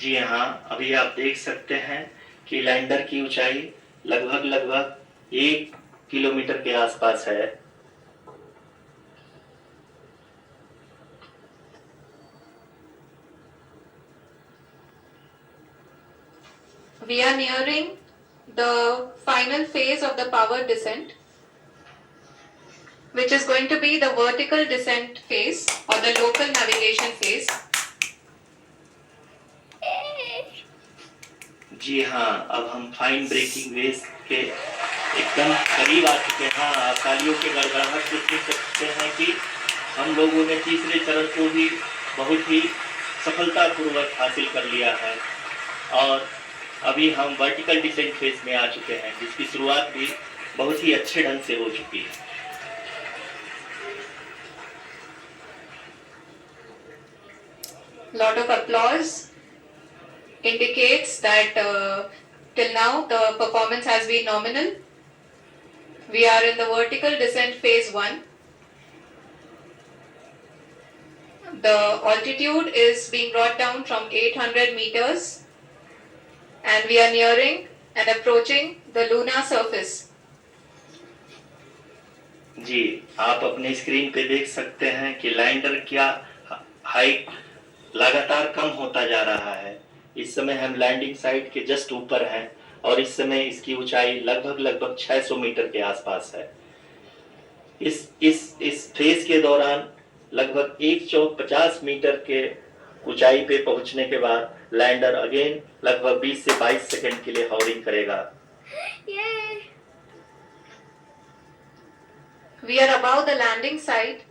जी हाँ, अभी आप देख सकते हैं कि लैंडर की ऊंचाई लगभग 1 किलोमीटर के आसपास है। We are nearing the final phase of the power descent, which is going to be the vertical descent phase or the local navigation phase. जी हाँ, अब हम फाइन ब्रेकिंग वेव के एकदम करीब आ चुके हैं। हाँ, तालियों के गड़गड़ाहट से सुन सकते हैं कि हम लोगों ने तीसरे चरण को भी बहुत ही सफलतापूर्वक हासिल कर लिया है और अभी हम वर्टिकल डिसेंट फेज में आ चुके हैं, जिसकी शुरुआत भी बहुत ही अच्छे ढंग से हो चुकी है। Lot of applause indicates that till now the performance has been nominal. We are in the vertical descent phase 1. The altitude is being brought down from 800 meters and we are nearing and approaching the lunar surface. जी, आप अपने screen पे देख सकते हैं कि lander क्या height लगातार कम होता जा रहा है। इस समय हम लैंडिंग साइट के जस्ट ऊपर हैं और इस समय इसकी ऊंचाई लगभग 600 मीटर के आसपास है। इस फेज के दौरान लगभग 150 मीटर के ऊंचाई पे पहुंचने के बाद लैंडर अगेन लगभग 20 से 22 सेकंड के लिए हॉवरिंग करेगा। We are above the landing site.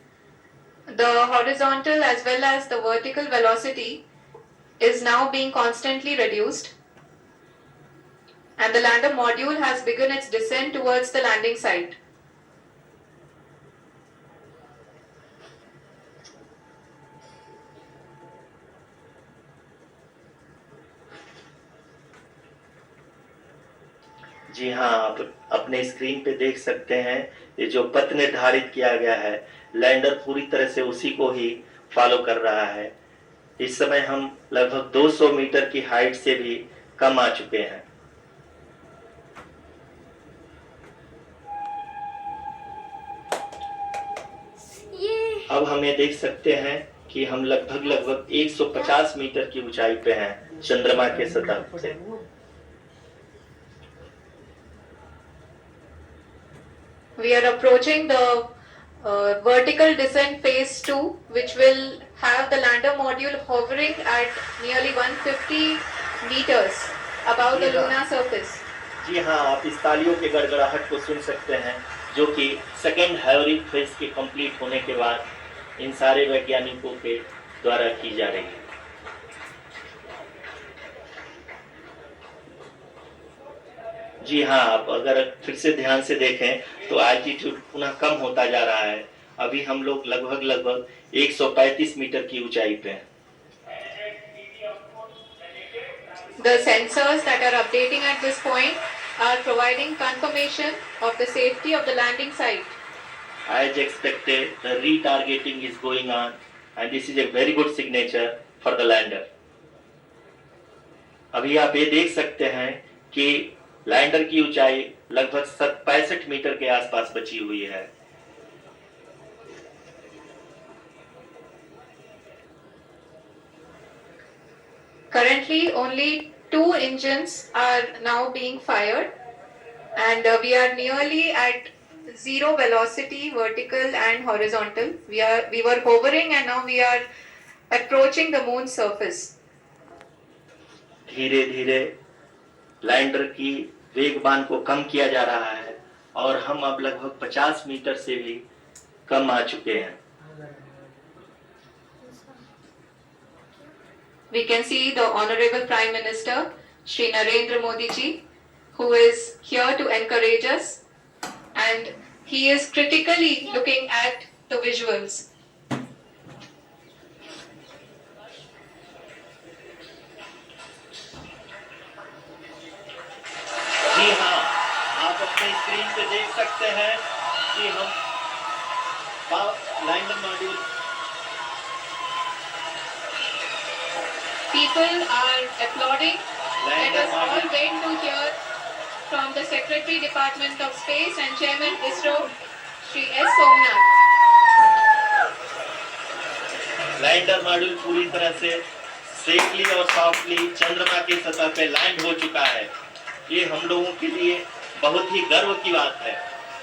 The horizontal as well as the vertical velocity is now being constantly reduced and the lander module has begun its descent towards the landing site. जी हाँ, आप अपने screen पे देख सकते हैं ये जो पथ निर्धारित किया गया है, लैंडर पूरी तरह से उसी को ही फॉलो कर रहा है। इस समय हम लगभग 200 मीटर की हाइट से भी कम आ चुके हैं। अब हमें देख सकते हैं कि हम लगभग 150 मीटर की ऊंचाई पे हैं चंद्रमा के सतह से। We are approaching the vertical descent phase 2, which will have the lander module hovering at nearly 150 meters above the lunar surface. जी हाँ, आप इस तालियों के गड़गड़ाहट को सुन सकते हैं, जो कि सेकेंड हाइवरिंग फेज के कंप्लीट होने के बाद इन सारे वैज्ञानिकों के द्वारा की जा रही है। जी हाँ, आप अगर फिर से ध्यान से देखें तो एल्टीट्यूड पुनः कम होता जा रहा है। अभी हम लोग लगभग 135 मीटर की ऊंचाई पे हैं। The sensors that are updating at this point are providing confirmation of the safety of the landing site. As expected, the retargeting is going on and this is a very good signature for the lander. अभी आप ये देख सकते हैं कि lander की ऊंचाई लगभग 65 मीटर के आसपास बची हुई है। Currently, only 2 engines are now being fired, and we are nearly at zero velocity, vertical and horizontal. We were hovering, and now we are approaching the moon's surface. धीरे धीरे लैंडर की वेगबान को कम किया जा रहा है और हम अब लगभग 50 मीटर से भी कम आ चुके हैं। We can see the Honorable Prime Minister, Shri Narendra Modi ji, who is here to encourage us, and he is critically looking at the visuals. जी हाँ, आप अपने स्क्रीन पे देख सकते हैं कि हम lander module people are applauding. Let Lander us all module, wait to hear from the Secretary Department of Space and Chairman ISRO, Shri S. Somnath. Lander module पूरी तरह से सेफली और सॉफ्टली चंद्रमा की सतह पे लैंड हो चुका है। ये हम लोगों के लिए बहुत ही गर्व की बात है।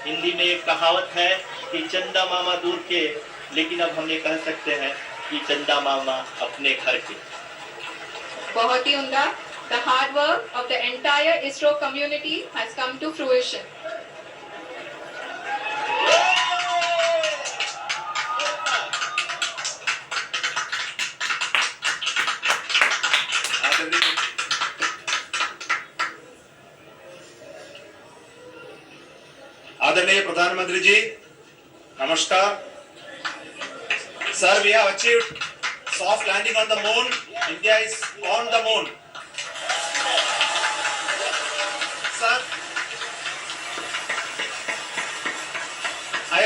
हिंदी में एक कहावत है कि चंदा मामा दूर के, लेकिन अब हम ये कह सकते हैं कि चंदा मामा अपने घर के। बहुत ही उम्दा. The hard work of the entire ISRO community has come to fruition. आदरणीय प्रधानमंत्री जी, नमस्कार sir. We have achieved soft landing on the moon. India is on the moon. Sir, I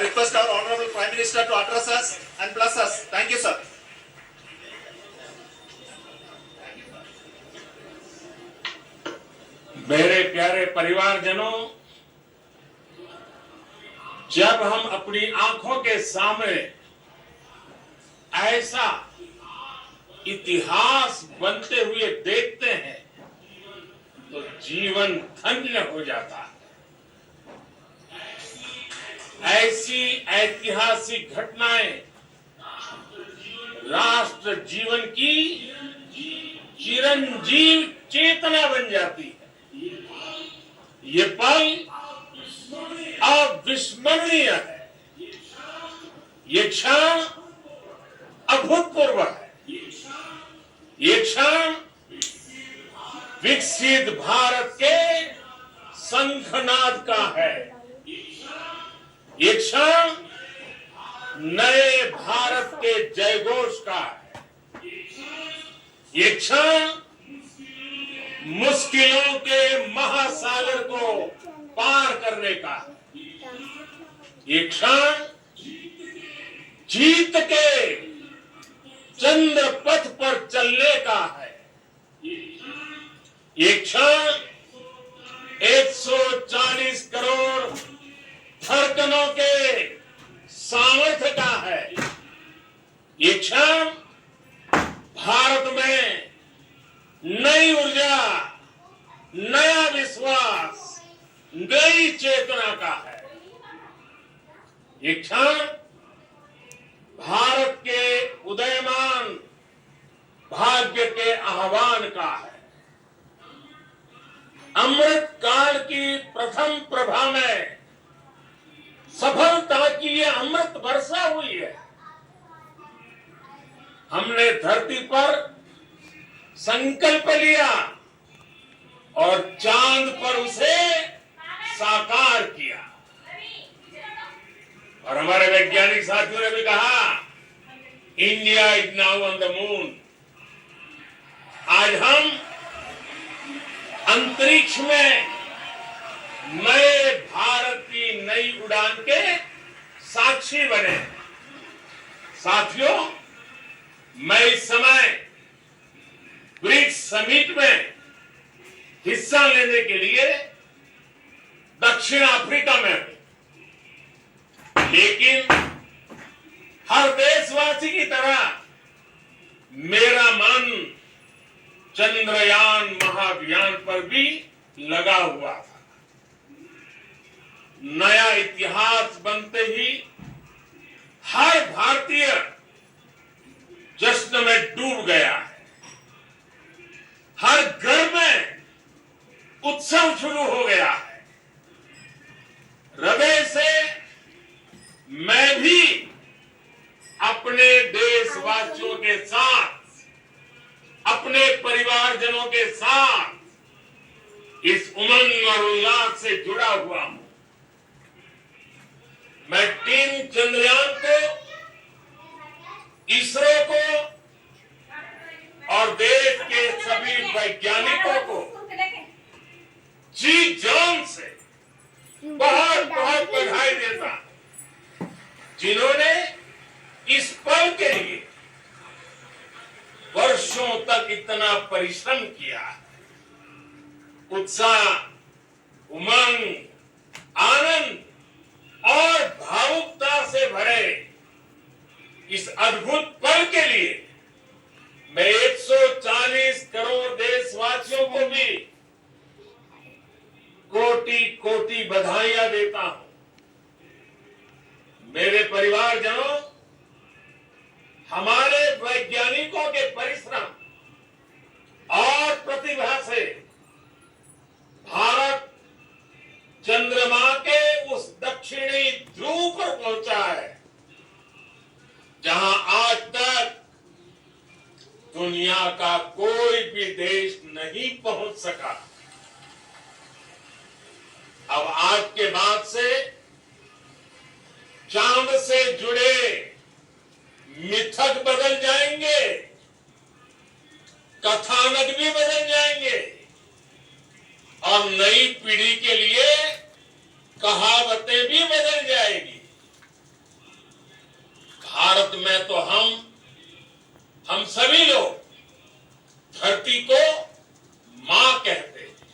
request our Honorable Prime Minister to address us and bless us. Thank you, sir. मेरे प्यारे परिवारजनों, जब हम अपनी आंखों के सामने ऐसा इतिहास बनते हुए देखते हैं तो जीवन धन्य हो जाता है। ऐसी ऐतिहासिक घटनाएं राष्ट्र जीवन की चिरंजीव चेतना बन जाती है। ये पल अविस्मरणीय है। ये क्षण अभूतपूर्व है। ये क्षण विकसित भारत के शंखनाद का है। ये क्षण नए भारत के जयघोष का है। ये क्षण मुश्किलों के महासागर को पार करने का है। ये क्षण जीत के चंद्र पथ पर चलने का है। ये क्षण 140 करोड़ धड़कनों के सामर्थ्य का है। ये क्षण भारत में नई ऊर्जा, नया विश्वास, नई चेतना का है। ये क्षण भारत के उदयमान भाग्य के आह्वान का है। अमृत काल की प्रथम प्रभा में सफलता की ये अमृत वर्षा हुई है। हमने धरती पर संकल्प लिया और चांद पर उसे साकार किया। और हमारे वैज्ञानिक साथियों ने भी कहा, India is now on the moon. आज हम अंतरिक्ष में नए भारत की नई उड़ान के साक्षी बने। साथियों, मैं इस समय ब्रिक्स समिट में हिस्सा लेने के लिए दक्षिण अफ्रीका में हूं, लेकिन हर देशवासी की तरह मेरा मन चंद्रयान महाअभियान पर भी लगा हुआ था। नया इतिहास बनते ही हर भारतीय जश्न में डूब गया है। हर घर में उत्सव शुरू हो गया है। हृदय से मैं भी अपने देशवासियों के साथ, अपने परिवारजनों के साथ इस उमंग और उल्लास से जुड़ा हुआ हूं। मैं टीम चंद्रयान को, इसरो को और देश के सभी वैज्ञानिकों को जी जान से बहुत बहुत बधाई देता हूं, जिन्होंने इस पल के लिए तक इतना परिश्रम किया, उत्साह, उमंग, आनंद और भावुकता से भरे इस अद्भुत पल के लिए मैं 140 करोड़ देशवासियों को भी कोटि कोटि बधाइयां देता हूं। मेरे परिवारजनों, हमारे वैज्ञानिकों के परिश्रम और प्रतिभा से भारत चंद्रमा के उस दक्षिणी ध्रुव पर पहुंचा है जहां आज तक दुनिया का कोई भी देश नहीं पहुंच सका। अब आज के बाद से चांद से जुड़े मिथक बदल जाएंगे, कथानक भी बदल जाएंगे और नई पीढ़ी के लिए कहावतें भी बदल जाएगी। भारत में तो हम सभी